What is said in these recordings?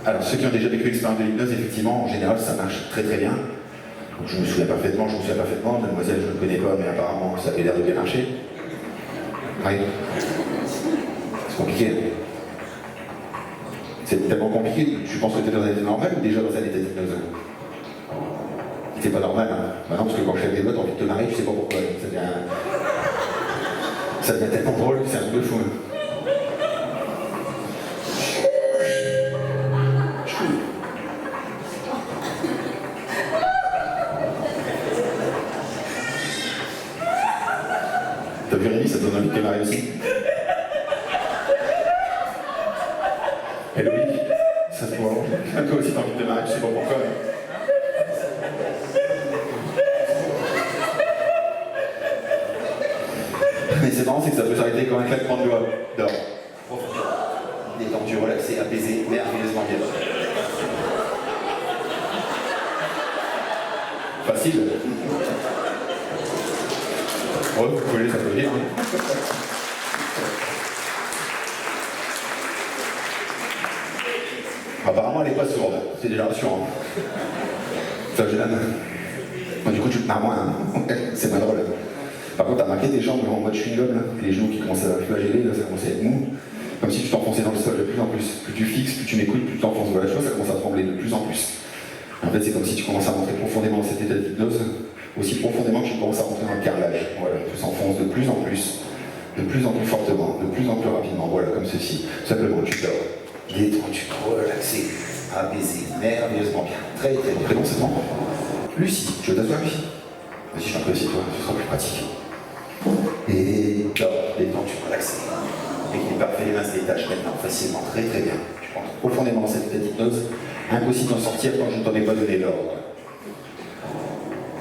Alors, ceux qui ont déjà vécu l'expérience de l'hypnose, effectivement, en général, ça marche très très bien. Donc, je me souviens parfaitement, mademoiselle, je ne connais pas, mais apparemment, ça avait l'air de bien marcher. Oui. C'est compliqué. C'est tellement compliqué, tu penses que tu es dans un état normal ou déjà dans un état d'hypnose? C'est pas normal, hein. Bah non, parce que quand je fais des votes, t'as envie de te marrer, je sais pas pourquoi. Ça devient tellement drôle que c'est un truc de fou. T'as vu Rémi, ça te donne envie de te marrer aussi. Et Loïc, ça se voit. Toi aussi t'as envie de te marrer, je sais pas pourquoi. Mais c'est marrant, c'est que ça peut s'arrêter comme un claquement de doigts. Dors. Détendu, relaxé, apaisé, merveilleusement bien. Facile. Ouais, vous pouvez les applaudir. Hein. Apparemment, elle n'est pas sourde. C'est déjà rassurant. Ça gêne. Du coup, tu te marres moins. Hein. C'est pas drôle. Par contre, t'as marqué tes jambes en mode chewing-gum, les genoux qui commencent à flageller, là, ça commence à être mou. Comme si tu t'enfonçais dans le sol de plus en plus. Plus tu fixes, plus tu m'écoutes, plus tu t'enfonces. Voilà, tu vois, ça commence à trembler de plus en plus. En fait, c'est comme si tu commences à rentrer profondément dans cet état d'hypnose, aussi profondément que tu commences à rentrer dans le carrelage. Voilà, tu s'enfonces de plus en plus fortement, de plus en plus rapidement. Voilà, comme ceci. Simplement, tu dors. Détendu, relaxé, apaisé, merveilleusement bien. Très très bien. Prénom, c'est bon. Lucie, tu veux t'asseoir, Lucie? Vas-y, je t'en prie, toi, ce sera plus pratique. Et dors, détendu, relaxé. L'équilibre parfait, les mains se détachent maintenant, facilement, très très bien. Tu rentres profondément dans cette état d'hypnose. Impossible d'en sortir quand je ne t'en ai pas donné l'ordre.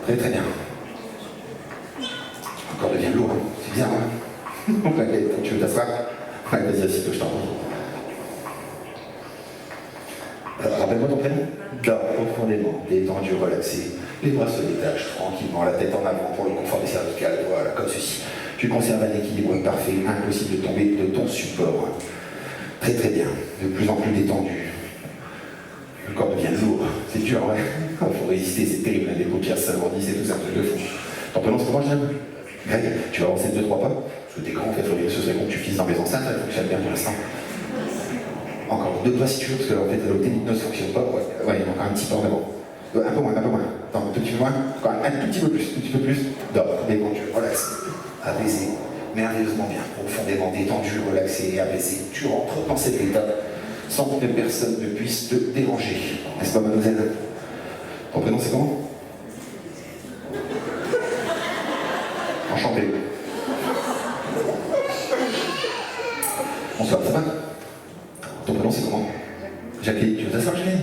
Très très bien. Encore devient lourd, hein. C'est bien, hein. Tu veux t'asseoir? Ouais, vas-y, assieds-toi, je t'en prie. Rappelle-moi ton prénom. Dors profondément, détendu, relaxé. Les bras se détachent tranquillement, la tête en avant pour le confort des cervicales. Voilà, comme ceci. Tu conserves un équilibre parfait, impossible de tomber de ton support. Très très bien, de plus en plus détendu. Le corps devient lourd, c'est dur, ouais. Il faut résister, c'est terrible, les paupières s'alourdissent et tout ça, un truc de fou. T'en prononces comment, j'aime? Greg, tu vas avancer 2-3 pas? Parce que t'es grand, en fait, ce serait bon que tu fises dans mes enceintes, ça fonctionne bien pour l'instant. Encore 2 pas si tu veux, parce que en fait, l'hypnose ne fonctionne pas. Ouais, il y a encore un petit pas en avant. Un peu moins. Attends, un petit peu moins. Encore un tout petit peu plus. Dors, détendu, relaxé, apaisé, merveilleusement bien, profondément détendu, relaxé et apaisé. Tu rentres dans cet état sans que personne ne puisse te déranger. N'est-ce pas, mademoiselle? Ton prénom, c'est comment? Enchanté. Bonsoir, ça va? Ton prénom, c'est comment? Jacqueline, tu veux t'asseoir, Jacqueline?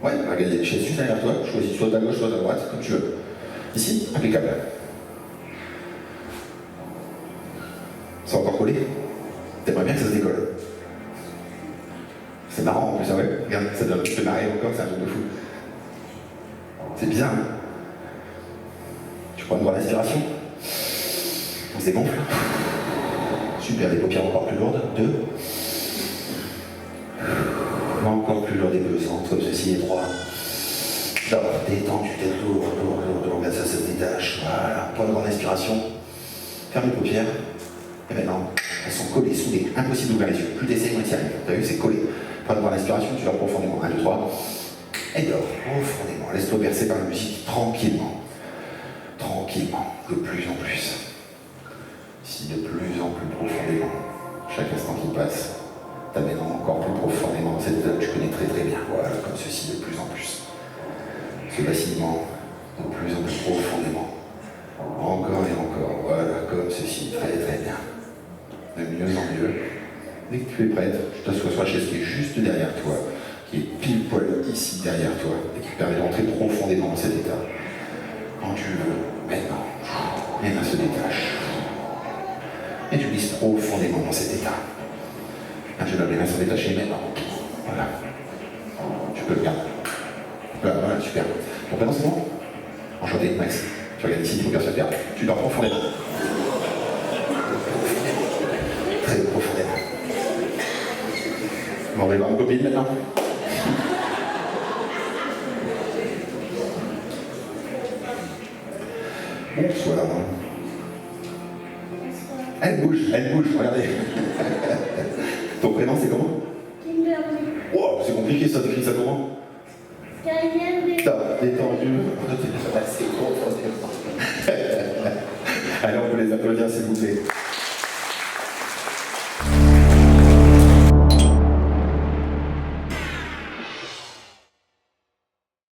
Ouais, regarde, il y a des chaises juste derrière toi, choisis soit à gauche, soit à droite, comme tu veux. Ici, impeccable. C'est encore collé? T'aimerais bien que ça se décolle? C'est marrant en plus, hein, ouais. Regarde, ça donne un petit peu marrer encore, c'est un truc de fou. C'est bizarre, hein? Tu prends une grande inspiration. On se dégonfle. Super, les paupières encore plus lourdes. 2. Encore plus lourd des deux centres, comme ceci et 3. Dors, détendu, tête lourd. Regarde, ça se détache. Voilà, prends une grande inspiration. Ferme les paupières. Et maintenant, elles sont collées, soudées. Impossible d'ouvrir les yeux. Plus t'essayes, moins t'y arrives. T'as vu, c'est collé. Prends une grande inspiration, tu dors profondément. 1, 2, 3. Et dors profondément. Laisse-toi bercer par la musique tranquillement. Tranquillement, de plus en plus. Si de plus en plus profondément. Chaque instant qui passe t'amène encore plus profondément dans cette état que tu connais très très bien. Voilà, comme ceci, de plus en plus. Ce vacillement, de plus en plus profondément. Encore et encore, voilà, comme ceci, très très bien. De mieux en mieux. Dès que tu es prête, je t'assois sur la chaise qui est juste derrière toi, qui est pile poil ici derrière toi, et qui te permet d'entrer profondément dans cet état. Quand tu veux, maintenant, les mains se détachent. Et tu glisses profondément dans cet état. Je vais les mains sont détachées maintenant. Voilà. Tu peux le garder. Voilà, super. Ton prénom, c'est bon? Enchanté, Max. Tu regardes ici, il faut bien se faire. Tu dors profondément. Très profondément. Bon, on va voir ma copine maintenant. Bonsoir. Elle bouge, regardez. Ton prénom c'est comment? Kimberly. Wow, c'est compliqué ça, t'écris ça comment? T'as détendu. C'est gros. Allez, on peut les applaudir s'il vous plaît.